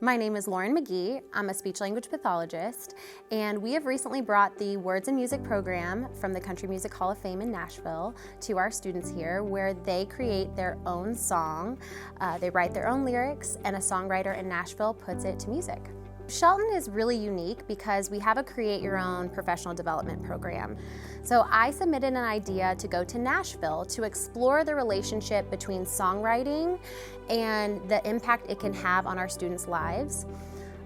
My name is Magee. I'm a speech-language pathologist, and we have recently brought the Words and Music program from the Country Music Hall of Fame in Nashville to our students here, where they create their own song, they write their own lyrics, and a songwriter in Nashville puts it to music. Shelton is really unique because we have a create your own professional development program. So I submitted an idea to go to Nashville to explore the relationship between songwriting and the impact it can have on our students' lives.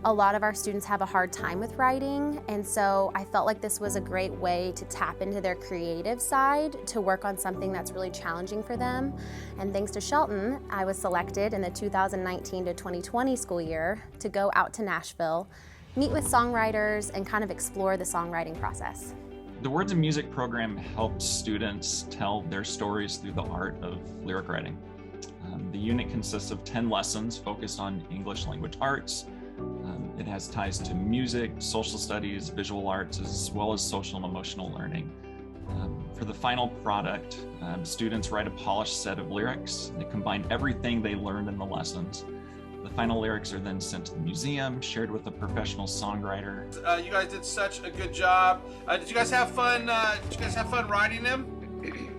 A lot of our students have a hard time with writing, and so I felt like this was a great way to tap into their creative side to work on something that's really challenging for them. And thanks to Shelton, I was selected in the 2019 to 2020 school year to go out to Nashville, meet with songwriters, and kind of explore the songwriting process. The Words and Music program helps students tell their stories through the art of lyric writing. The unit consists of 10 lessons focused on English language arts. It has ties to music, social studies, visual arts, as well as social and emotional learning. For the final product, students write a polished set of lyrics that combine everything they learned in the lessons. The final lyrics are then sent to the museum, shared with a professional songwriter. You guys did such a good job. Did you guys have fun? Writing them?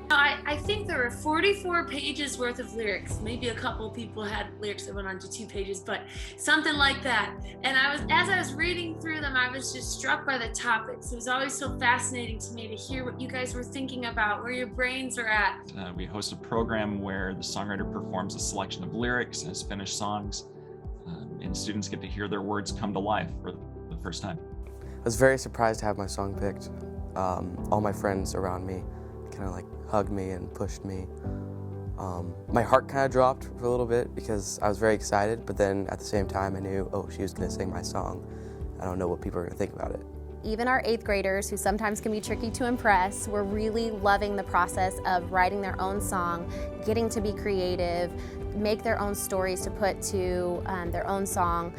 I think there were 44 pages worth of lyrics. Maybe a couple people had lyrics that went on to 2 pages, but something like that. And as I was reading through them, I was just struck by the topics. It was always so fascinating to me to hear what you guys were thinking about, where your brains are at. We host a program where the songwriter performs a selection of lyrics as finished songs, and students get to hear their words come to life for the first time. I was very surprised to have my song picked. All my friends around me kind of like hugged me and pushed me. My heart kind of dropped for a little bit because I was very excited, but then at the same time I knew, oh, she was going to sing my song. I don't know what people are going to think about it. Even our 8th graders, who sometimes can be tricky to impress, were really loving the process of writing their own song, getting to be creative, make their own stories to put to their own song.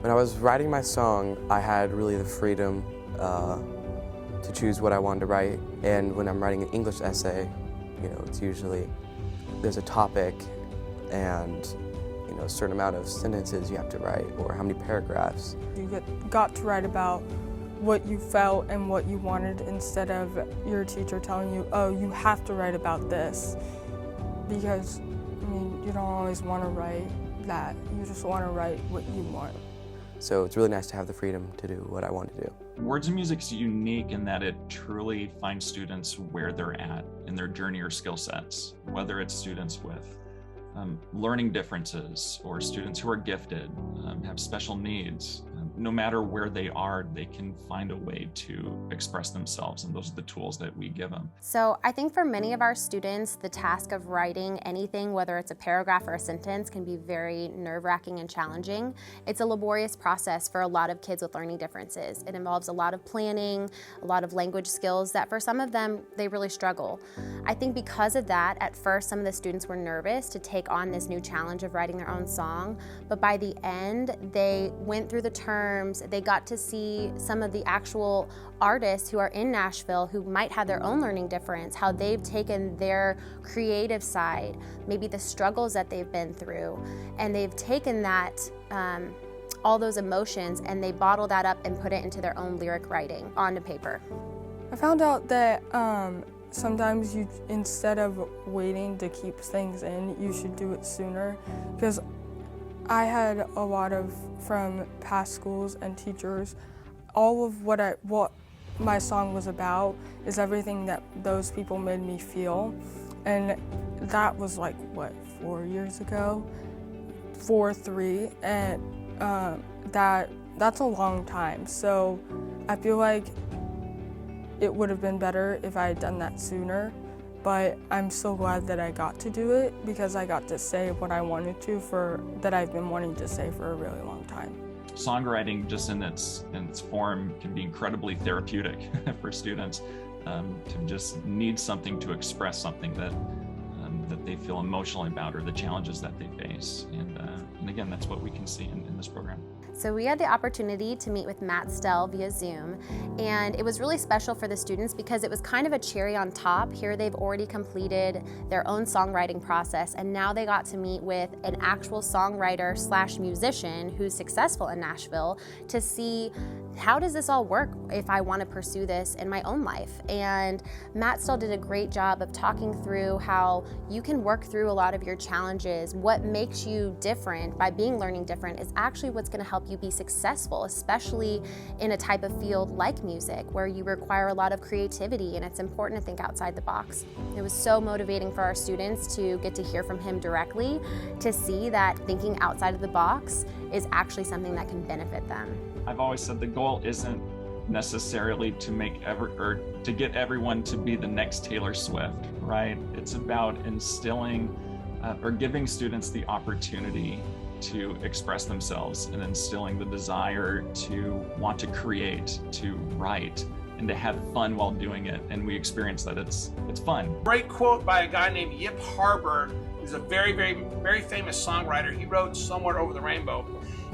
When I was writing my song, I had really the freedom to choose what I wanted to write. And when I'm writing an English essay, it's usually there's a topic and a certain amount of sentences you have to write or how many paragraphs. You got to write about what you felt and what you wanted instead of your teacher telling you, oh, you have to write about this. Because, you don't always want to write that. You just want to write what you want. So it's really nice to have the freedom to do what I want to do. Words and Music is unique in that it truly finds students where they're at in their journey or skill sets, whether it's students with learning differences or students who are gifted, have special needs. No matter where they are, they can find a way to express themselves, and those are the tools that we give them. So I think for many of our students, the task of writing anything, whether it's a paragraph or a sentence, can be very nerve-wracking and challenging. It's a laborious process for a lot of kids with learning differences. It involves a lot of planning, a lot of language skills that for some of them, they really struggle. I think because of that, at first, some of the students were nervous to take on this new challenge of writing their own song, but by the end, they went through the terms, they got to see some of the actual artists who are in Nashville who might have their own learning difference, how they've taken their creative side, maybe the struggles that they've been through, and they've taken that, all those emotions, and they bottle that up and put it into their own lyric writing onto paper. I found out that sometimes instead of waiting to keep things in, you should do it sooner, because I had a lot from past schools and teachers, all of what my song was about is everything that those people made me feel. And that was 4 years ago? 3, and that's a long time. So I feel like it would have been better if I had done that sooner. But I'm so glad that I got to do it because I got to say what I wanted to that I've been wanting to say for a really long time. Songwriting, just in its form, can be incredibly therapeutic for students to just need something to express something that they feel emotionally about or the challenges that they face. And again, that's what we can see in this program. So we had the opportunity to meet with Matt Stell via Zoom, and it was really special for the students because it was kind of a cherry on top. Here they've already completed their own songwriting process, and now they got to meet with an actual songwriter / musician who's successful in Nashville to see how does this all work if I want to pursue this in my own life. And Matt Stell did a great job of talking through how you can work through a lot of your challenges. What makes you different by being learning different is actually what's going to help you be successful, especially in a type of field like music where you require a lot of creativity and it's important to think outside the box. It was so motivating for our students to get to hear from him directly, to see that thinking outside of the box is actually something that can benefit them. I've always said the goal isn't necessarily to to get everyone to be the next Taylor Swift, right? It's about instilling or giving students the opportunity to express themselves and instilling the desire to want to create, to write, and to have fun while doing it. And we experience that it's fun. Great quote by a guy named Yip Harburg, who's a very, very, very famous songwriter. He wrote Somewhere Over the Rainbow,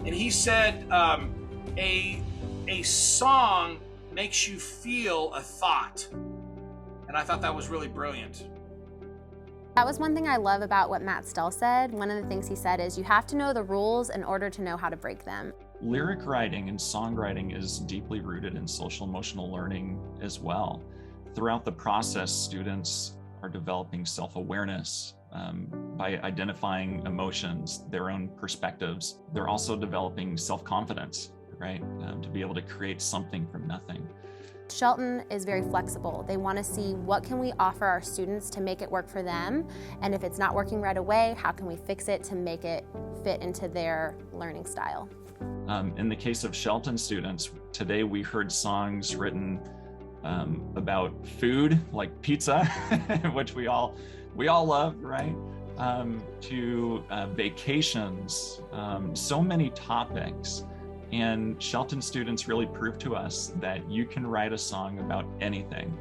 and he said, a song makes you feel a thought. And I thought that was really brilliant. That was one thing I love about what Matt Stell said. One of the things he said is you have to know the rules in order to know how to break them. Lyric writing and songwriting is deeply rooted in social emotional learning as well. Throughout the process, students are developing self-awareness by identifying emotions, their own perspectives. They're also developing self-confidence, right? To be able to create something from nothing. Shelton is very flexible. They want to see what can we offer our students to make it work for them, and if it's not working right away, how can we fix it to make it fit into their learning style. In the case of Shelton students, today we heard songs written about food, like pizza, which we all love, right? To vacations, so many topics. And Shelton students really proved to us that you can write a song about anything.